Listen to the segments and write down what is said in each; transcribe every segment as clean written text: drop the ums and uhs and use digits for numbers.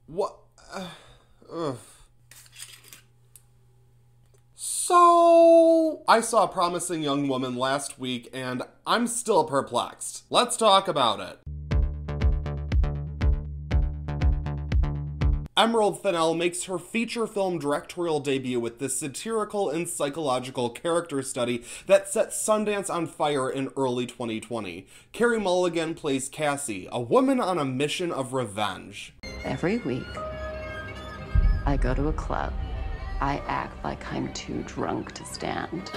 What? So, I saw Promising Young Woman last week, and I'm still perplexed. Let's talk about it. Emerald Fennell makes her feature film directorial debut with this satirical and psychological character study that set Sundance on fire in early 2020. Carey Mulligan plays Cassie, a woman on a mission of revenge. Every week, I go to a club. I act like I'm too drunk to stand.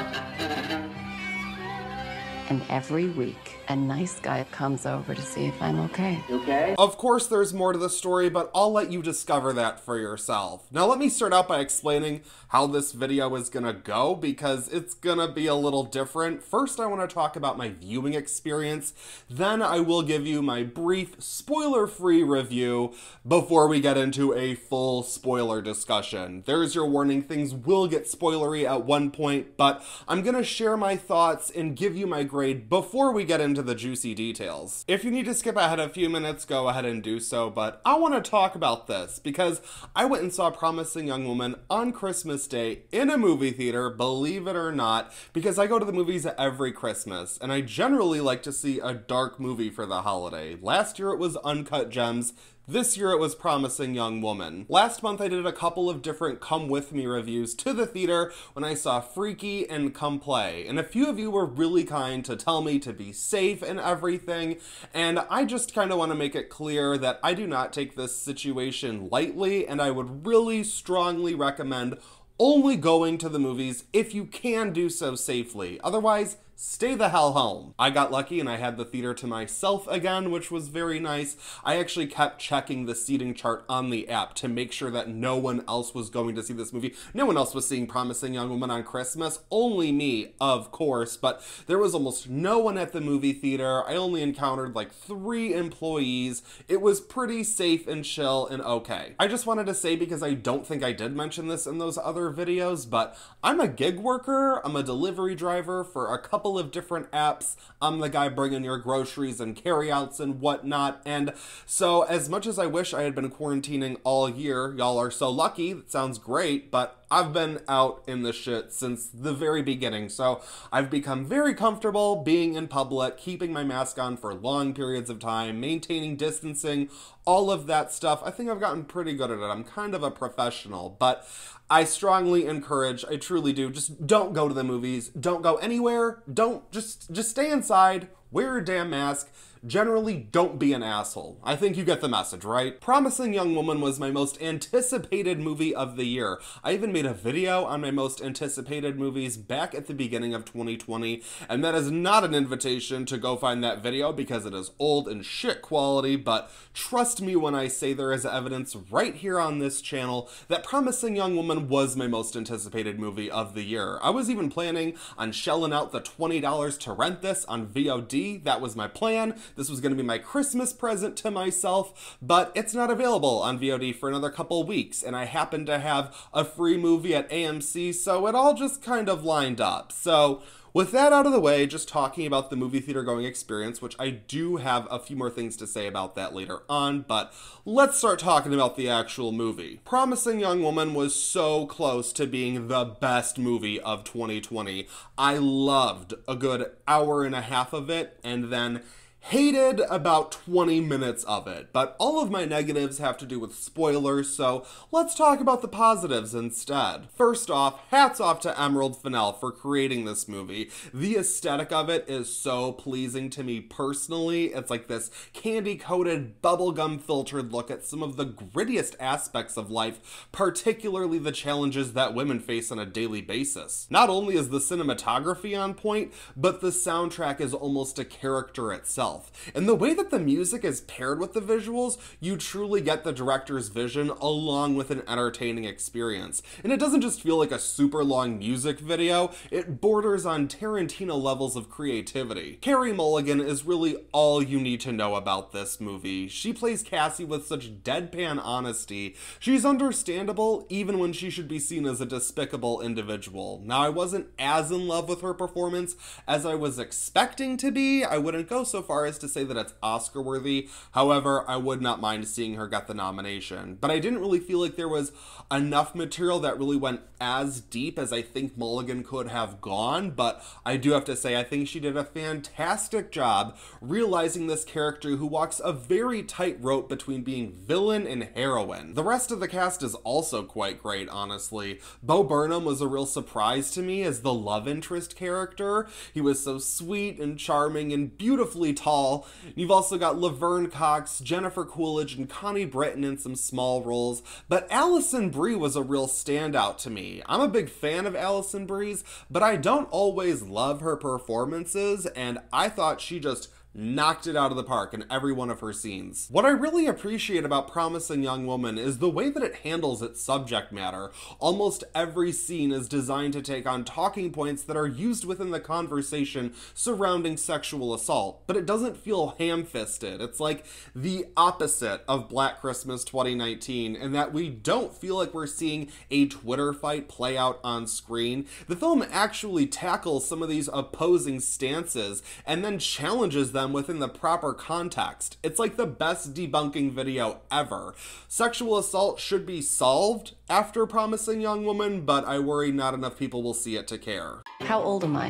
And every week, a nice guy comes over to see if I'm okay. You okay? Of course there's more to the story, but I'll let you discover that for yourself. Now let me start out by explaining how this video is gonna go, because it's gonna be a little different. First, I want to talk about my viewing experience, then I will give you my brief, spoiler-free review before we get into a full spoiler discussion. There's your warning, things will get spoilery at one point, but I'm gonna share my thoughts and give you my grade before we get into the juicy details. If you need to skip ahead a few minutes, go ahead and do so, but I want to talk about this because I went and saw Promising Young Woman on Christmas Day in a movie theater, believe it or not, because I go to the movies every Christmas, and I generally like to see a dark movie for the holiday. Last year it was Uncut Gems. This year it was Promising Young Woman. Last month I did a couple of different Come With Me reviews to the theater when I saw Freaky and Come Play, and a few of you were really kind to tell me to be safe and everything, and I just kind of want to make it clear that I do not take this situation lightly, and I would really strongly recommend only going to the movies if you can do so safely. Otherwise, stay the hell home. I got lucky and I had the theater to myself again, which was very nice. I actually kept checking the seating chart on the app to make sure that no one else was going to see this movie. No one else was seeing Promising Young Woman on Christmas, only me, of course, but there was almost no one at the movie theater. I only encountered like 3 employees. It was pretty safe and chill and okay. I just wanted to say, because I don't think I did mention this in those other videos, but I'm a gig worker. I'm a delivery driver for a couple of different apps. I'm the guy bringing your groceries and carryouts and whatnot, and so as much as I wish I had been quarantining all year, y'all are so lucky, it sounds great, but I've been out in the shit since the very beginning, so I've become very comfortable being in public, keeping my mask on for long periods of time, maintaining distancing, all of that stuff. I think I've gotten pretty good at it. I'm kind of a professional, but I strongly encourage, I truly do, just don't go to the movies, don't go anywhere, don't, just stay inside, wear a damn mask. Generally, don't be an asshole. I think you get the message, right? Promising Young Woman was my most anticipated movie of the year. I even made a video on my most anticipated movies back at the beginning of 2020, and that is not an invitation to go find that video because it is old and shit quality, but trust me when I say there is evidence right here on this channel that Promising Young Woman was my most anticipated movie of the year. I was even planning on shelling out the $20 to rent this on VOD. That was my plan. This was going to be my Christmas present to myself, but it's not available on VOD for another couple weeks, and I happen to have a free movie at AMC, so it all just kind of lined up. So with that out of the way, just talking about the movie theater going experience, which I do have a few more things to say about that later on, but let's start talking about the actual movie. Promising Young Woman was so close to being the best movie of 2020. I loved a good hour and a half of it, and then hated about 20 minutes of it, but all of my negatives have to do with spoilers, so let's talk about the positives instead. First off, hats off to Emerald Fennell for creating this movie. The aesthetic of it is so pleasing to me personally. It's like this candy-coated, bubblegum filtered look at some of the grittiest aspects of life, particularly the challenges that women face on a daily basis. Not only is the cinematography on point, but the soundtrack is almost a character itself. And the way that the music is paired with the visuals, you truly get the director's vision along with an entertaining experience. And it doesn't just feel like a super long music video, it borders on Tarantino levels of creativity. Carey Mulligan is really all you need to know about this movie. She plays Cassie with such deadpan honesty. She's understandable even when she should be seen as a despicable individual. Now, I wasn't as in love with her performance as I was expecting to be. I wouldn't go so far far as to say that it's Oscar worthy. However, I would not mind seeing her get the nomination. But I didn't really feel like there was enough material that really went as deep as I think Mulligan could have gone. But I do have to say, I think she did a fantastic job realizing this character who walks a very tightrope between being villain and heroine. The rest of the cast is also quite great, honestly. Bo Burnham was a real surprise to me as the love interest character. He was so sweet and charming and beautifully tall. You've also got Laverne Cox, Jennifer Coolidge, and Connie Britton in some small roles, but Alison Brie was a real standout to me. I'm a big fan of Alison Brie's, but I don't always love her performances, and I thought she just knocked it out of the park in every one of her scenes. What I really appreciate about Promising Young Woman is the way that it handles its subject matter. Almost every scene is designed to take on talking points that are used within the conversation surrounding sexual assault, but it doesn't feel ham-fisted. It's like the opposite of Black Christmas 2019, in that we don't feel like we're seeing a Twitter fight play out on screen. The film actually tackles some of these opposing stances and then challenges them within the proper context. It's like the best debunking video ever. Sexual assault should be solved after Promising Young Woman, but I worry not enough people will see it to care. How old am I?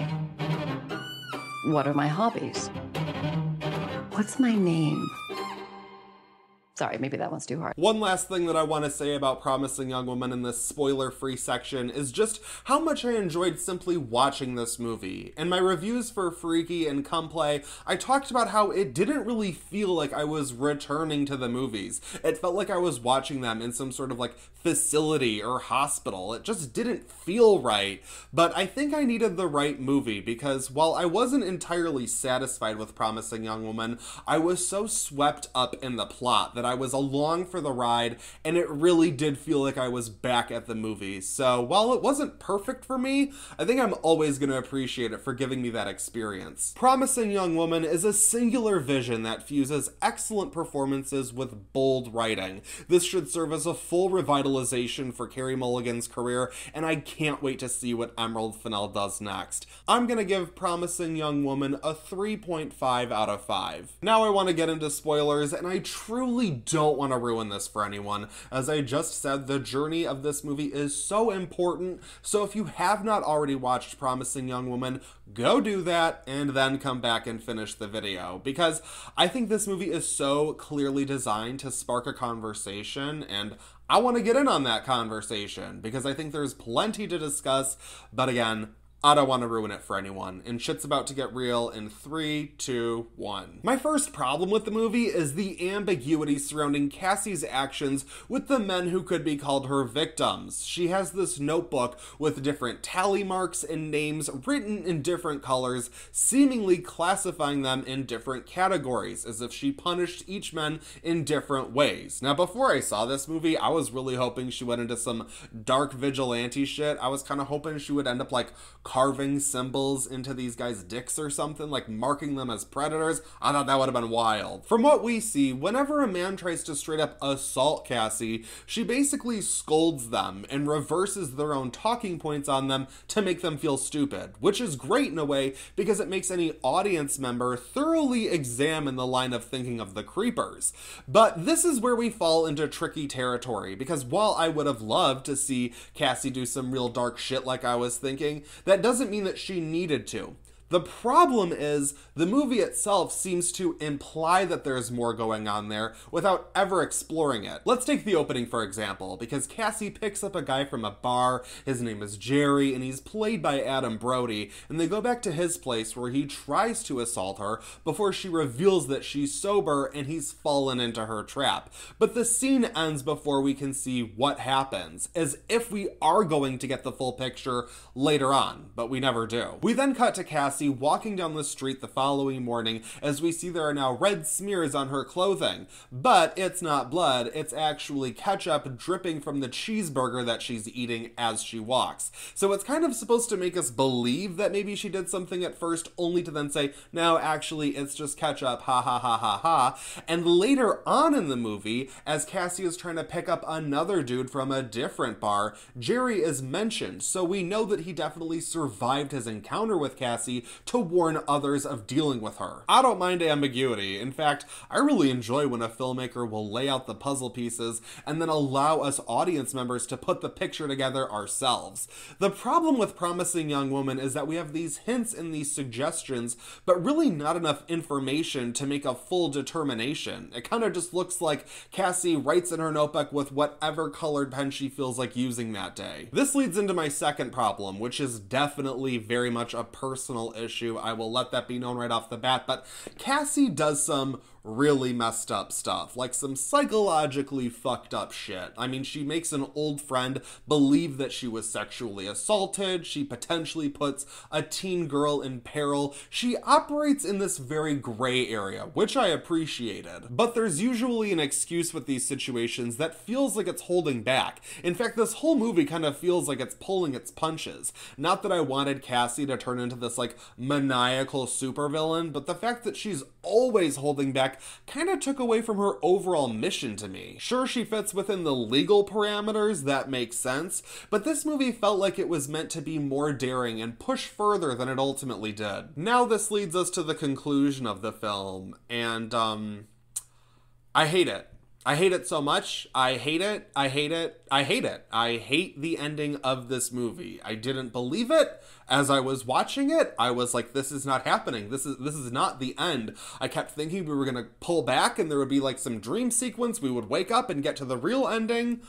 What are my hobbies? What's my name? Sorry, maybe that one's too hard. One last thing that I want to say about Promising Young Woman in this spoiler-free section is just how much I enjoyed simply watching this movie. In my reviews for Freaky and Come Play, I talked about how it didn't really feel like I was returning to the movies. It felt like I was watching them in some sort of like facility or hospital. It just didn't feel right, but I think I needed the right movie because while I wasn't entirely satisfied with Promising Young Woman, I was so swept up in the plot that I was along for the ride, and it really did feel like I was back at the movie. So while it wasn't perfect for me, I think I'm always going to appreciate it for giving me that experience. Promising Young Woman is a singular vision that fuses excellent performances with bold writing. This should serve as a full revitalization for Carey Mulligan's career, and I can't wait to see what Emerald Fennell does next. I'm going to give Promising Young Woman a 3.5 out of 5. Now I want to get into spoilers, and I truly don't want to ruin this for anyone. As I just said, the journey of this movie is so important, so if you have not already watched Promising Young Woman, go do that and then come back and finish the video, because I think this movie is so clearly designed to spark a conversation, and I want to get in on that conversation because I think there's plenty to discuss, but again, I don't want to ruin it for anyone, and shit's about to get real in 3, 2, 1. My first problem with the movie is the ambiguity surrounding Cassie's actions with the men who could be called her victims. She has this notebook with different tally marks and names written in different colors, seemingly classifying them in different categories, as if she punished each man in different ways. Now, before I saw this movie, I was really hoping she went into some dark vigilante shit. I was kind of hoping she would end up like carving symbols into these guys' dicks or something, like marking them as predators. I thought that would have been wild. From what we see, whenever a man tries to straight up assault Cassie, she basically scolds them and reverses their own talking points on them to make them feel stupid, which is great in a way because it makes any audience member thoroughly examine the line of thinking of the creepers. But this is where we fall into tricky territory, because while I would have loved to see Cassie do some real dark shit like I was thinking, that doesn't mean that she needed to. The problem is, the movie itself seems to imply that there's more going on there without ever exploring it. Let's take the opening for example, because Cassie picks up a guy from a bar, his name is Jerry, and he's played by Adam Brody, and they go back to his place where he tries to assault her before she reveals that she's sober and he's fallen into her trap. But the scene ends before we can see what happens, as if we are going to get the full picture later on, but we never do. We then cut to Cassie walking down the street the following morning as we see there are now red smears on her clothing. But it's not blood, it's actually ketchup dripping from the cheeseburger that she's eating as she walks. So it's kind of supposed to make us believe that maybe she did something at first, only to then say, no, actually it's just ketchup, ha ha ha ha ha. And later on in the movie, as Cassie is trying to pick up another dude from a different bar, Jerry is mentioned, so we know that he definitely survived his encounter with Cassie body to warn others of dealing with her. I don't mind ambiguity. In fact, I really enjoy when a filmmaker will lay out the puzzle pieces and then allow us audience members to put the picture together ourselves. The problem with Promising Young Woman is that we have these hints and these suggestions, but really not enough information to make a full determination. It kind of just looks like Cassie writes in her notebook with whatever colored pen she feels like using that day. This leads into my second problem, which is definitely very much a personal issue. I will let that be known right off the bat, but Cassie does some really messed up stuff, like some psychologically fucked up shit. I mean, she makes an old friend believe that she was sexually assaulted. She potentially puts a teen girl in peril. She operates in this very gray area, which I appreciated. But there's usually an excuse with these situations that feels like it's holding back. In fact, this whole movie kind of feels like it's pulling its punches. Not that I wanted Cassie to turn into this like maniacal supervillain, but the fact that she's always holding back kind of took away from her overall mission to me. Sure, she fits within the legal parameters, that makes sense, but this movie felt like it was meant to be more daring and push further than it ultimately did. Now this leads us to the conclusion of the film, and I hate it. I hate it so much. I hate it. I hate it. I hate it. I hate the ending of this movie. I didn't believe it. As I was watching it, I was like, this is not happening. This is not the end. I kept thinking we were going to pull back and there would be like some dream sequence. We would wake up and get to the real ending.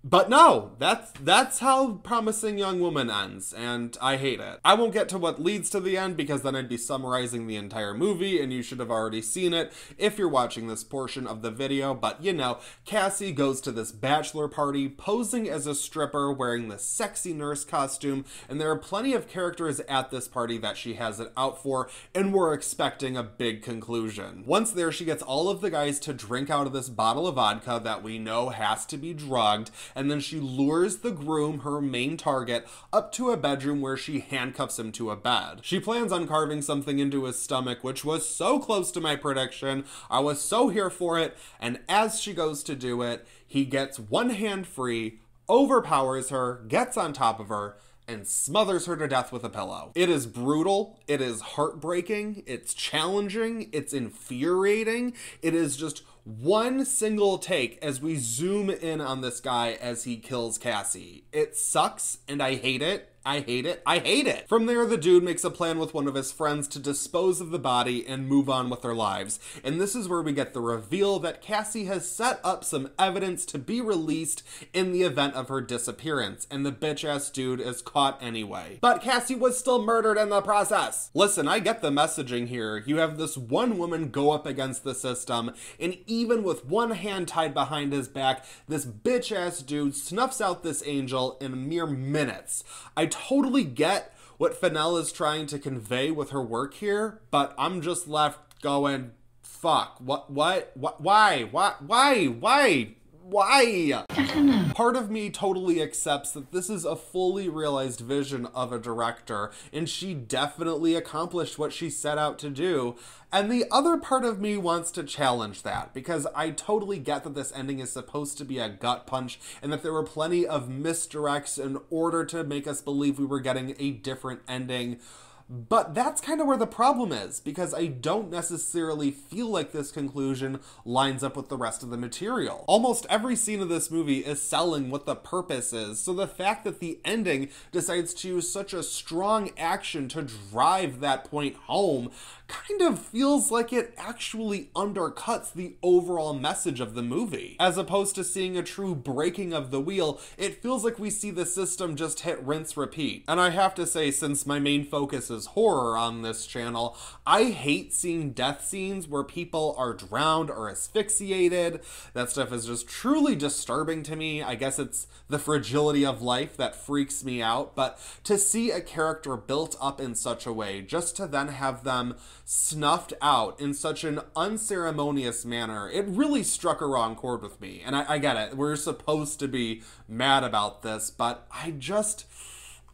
But no, that's how Promising Young Woman ends, and I hate it. I won't get to what leads to the end because then I'd be summarizing the entire movie and you should have already seen it if you're watching this portion of the video, but you know, Cassie goes to this bachelor party posing as a stripper wearing this sexy nurse costume, and there are plenty of characters at this party that she has it out for, and we're expecting a big conclusion. Once there, she gets all of the guys to drink out of this bottle of vodka that we know has to be drugged, and then she lures the groom, her main target, up to a bedroom where she handcuffs him to a bed. She plans on carving something into his stomach, which was so close to my prediction. I was so here for it, and as she goes to do it, he gets one hand free, overpowers her, gets on top of her, and smothers her to death with a pillow. It is brutal, it is heartbreaking, it's challenging, it's infuriating, it is just one single take as we zoom in on this guy as he kills Cassie. It sucks, and I hate it. I hate it. I hate it. From there, the dude makes a plan with one of his friends to dispose of the body and move on with their lives. And this is where we get the reveal that Cassie has set up some evidence to be released in the event of her disappearance. And the bitch-ass dude is caught anyway. But Cassie was still murdered in the process. Listen, I get the messaging here. You have this one woman go up against the system, and even with one hand tied behind his back, this bitch-ass dude snuffs out this angel in mere minutes. I totally get what Fennell is trying to convey with her work here, but I'm just left going, fuck, why? I don't know. Part of me totally accepts that this is a fully realized vision of a director, and she definitely accomplished what she set out to do. And the other part of me wants to challenge that, because I totally get that this ending is supposed to be a gut punch, and that there were plenty of misdirects in order to make us believe we were getting a different ending. But that's kind of where the problem is, because I don't necessarily feel like this conclusion lines up with the rest of the material. Almost every scene of this movie is selling what the purpose is, so the fact that the ending decides to use such a strong action to drive that point home kind of feels like it actually undercuts the overall message of the movie. As opposed to seeing a true breaking of the wheel, it feels like we see the system just hit rinse repeat. And I have to say, since my main focus is horror on this channel, I hate seeing death scenes where people are drowned or asphyxiated. That stuff is just truly disturbing to me. I guess it's the fragility of life that freaks me out, but to see a character built up in such a way, just to then have them snuffed out in such an unceremonious manner, it really struck a wrong chord with me. And I get it, we're supposed to be mad about this, but I just...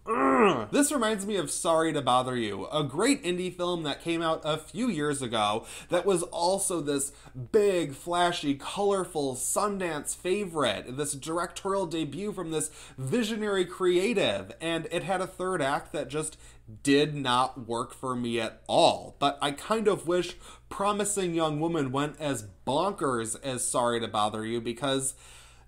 Ugh. This reminds me of Sorry to Bother You, a great indie film that came out a few years ago that was also this big, flashy, colorful Sundance favorite, this directorial debut from this visionary creative, and it had a third act that just did not work for me at all. But I kind of wish Promising Young Woman went as bonkers as Sorry to Bother You, because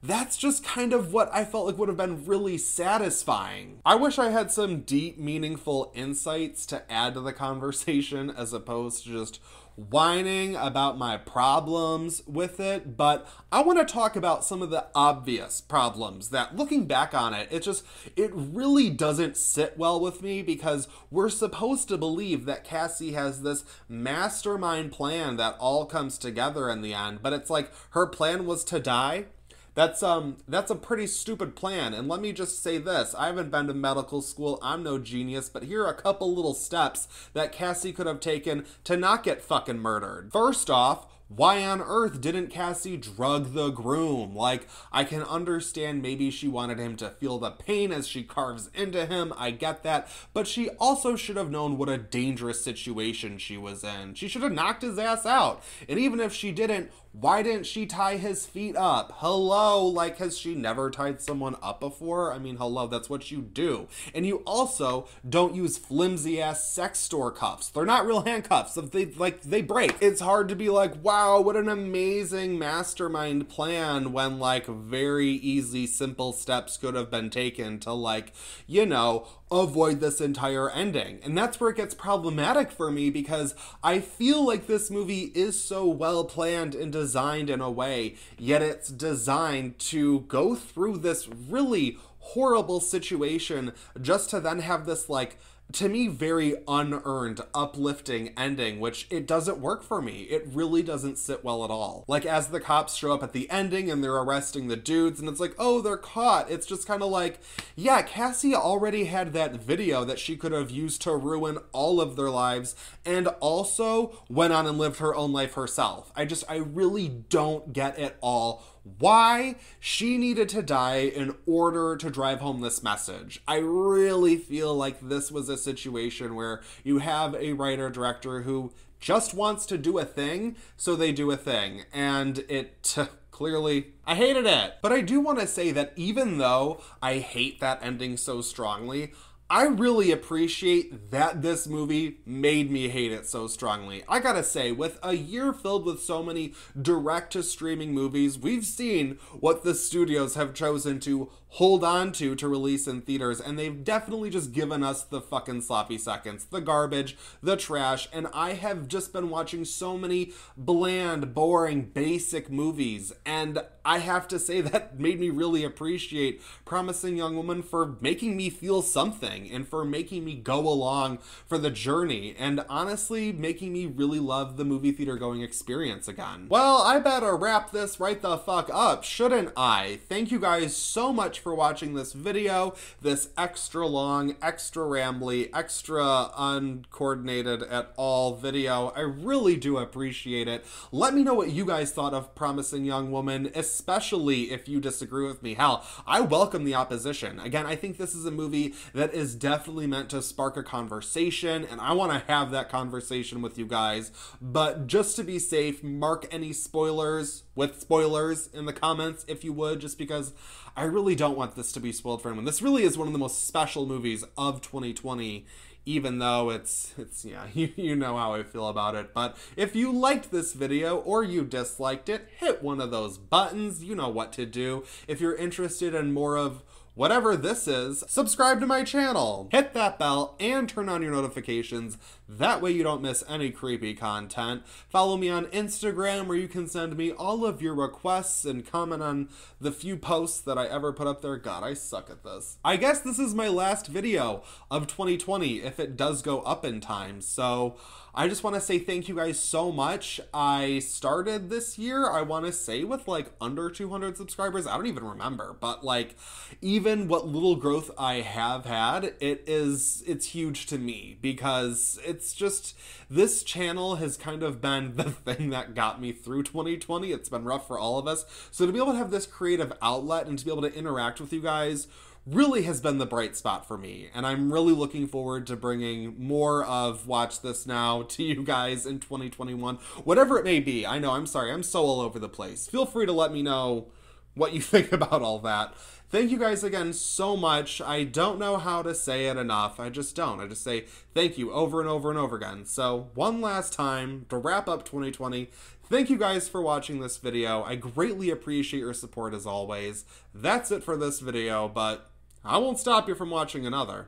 that's just kind of what I felt like would have been really satisfying. I wish I had some deep, meaningful insights to add to the conversation as opposed to just whining about my problems with it, but I want to talk about some of the obvious problems that, looking back on it, it really doesn't sit well with me, because we're supposed to believe that Cassie has this mastermind plan that all comes together in the end, but it's like her plan was to die. That's a pretty stupid plan, and let me just say this, I haven't been to medical school, I'm no genius, but here are a couple little steps that Cassie could have taken to not get fucking murdered. First off, why on earth didn't Cassie drug the groom? Like, I can understand maybe she wanted him to feel the pain as she carves into him, I get that, but she also should have known what a dangerous situation she was in. She should have knocked his ass out, and even if she didn't, why didn't she tie his feet up? Hello, like, has she never tied someone up before? I mean, hello, that's what you do. And you also don't use flimsy-ass sex store cuffs. They're not real handcuffs. They break. It's hard to be like, wow, what an amazing mastermind plan, when, like, very easy, simple steps could have been taken to, like, you know, avoid this entire ending. And that's where it gets problematic for me, because I feel like this movie is so well planned and designed in a way, yet it's designed to go through this really horrible situation just to then have this, like, to me, very unearned, uplifting ending, which it doesn't work for me. It really doesn't sit well at all. Like, as the cops show up at the ending and they're arresting the dudes, and it's like, oh, they're caught. It's just kind of like, yeah, Cassie already had that video that she could have used to ruin all of their lives, and also went on and lived her own life herself. I really don't get it all why she needed to die in order to drive home this message. I really feel like this was a situation where you have a writer-director who just wants to do a thing, so they do a thing. And it clearly, I hated it. But I do want to say that even though I hate that ending so strongly, I really appreciate that this movie made me hate it so strongly. I gotta say, with a year filled with so many direct-to-streaming movies, we've seen what the studios have chosen to hold on to release in theaters, and they've definitely just given us the fucking sloppy seconds, the garbage, the trash, and I have just been watching so many bland, boring, basic movies, and I have to say that made me really appreciate Promising Young Woman for making me feel something, and for making me go along for the journey, and honestly making me really love the movie theater going experience again. Well, I better wrap this right the fuck up, shouldn't I? Thank you guys so much for watching this video, this extra long, extra rambly, extra uncoordinated at all video. I really do appreciate it. Let me know what you guys thought of Promising Young Woman, especially if you disagree with me. Hell, I welcome the opposition. Again, I think this is a movie that is definitely meant to spark a conversation, and I want to have that conversation with you guys, but just to be safe, mark any spoilers with spoilers in the comments if you would, just because I really don't want this to be spoiled for anyone. This really is one of the most special movies of 2020, even though it's yeah, you know how I feel about it. But if you liked this video or you disliked it, hit one of those buttons. You know what to do. If you're interested in more of whatever this is, subscribe to my channel, hit that bell, and turn on your notifications. That way you don't miss any creepy content. Follow me on Instagram, where you can send me all of your requests and comment on the few posts that I ever put up there. God, I suck at this. I guess this is my last video of 2020, if it does go up in time. So I just want to say thank you guys so much. I started this year, I want to say, with like under 200 subscribers. I don't even remember, but like, even what little growth I have had, it's huge to me, because it's just, this channel has kind of been the thing that got me through 2020. It's been rough for all of us. So to be able to have this creative outlet and to be able to interact with you guys really has been the bright spot for me. And I'm really looking forward to bringing more of Watch This Now to you guys in 2021. Whatever it may be. I know, I'm sorry, I'm so all over the place. Feel free to let me know what you think about all that. Thank you guys again so much. I don't know how to say it enough. I just don't. I just say thank you over and over and over again. So one last time to wrap up 2020. Thank you guys for watching this video. I greatly appreciate your support as always. That's it for this video, but I won't stop you from watching another.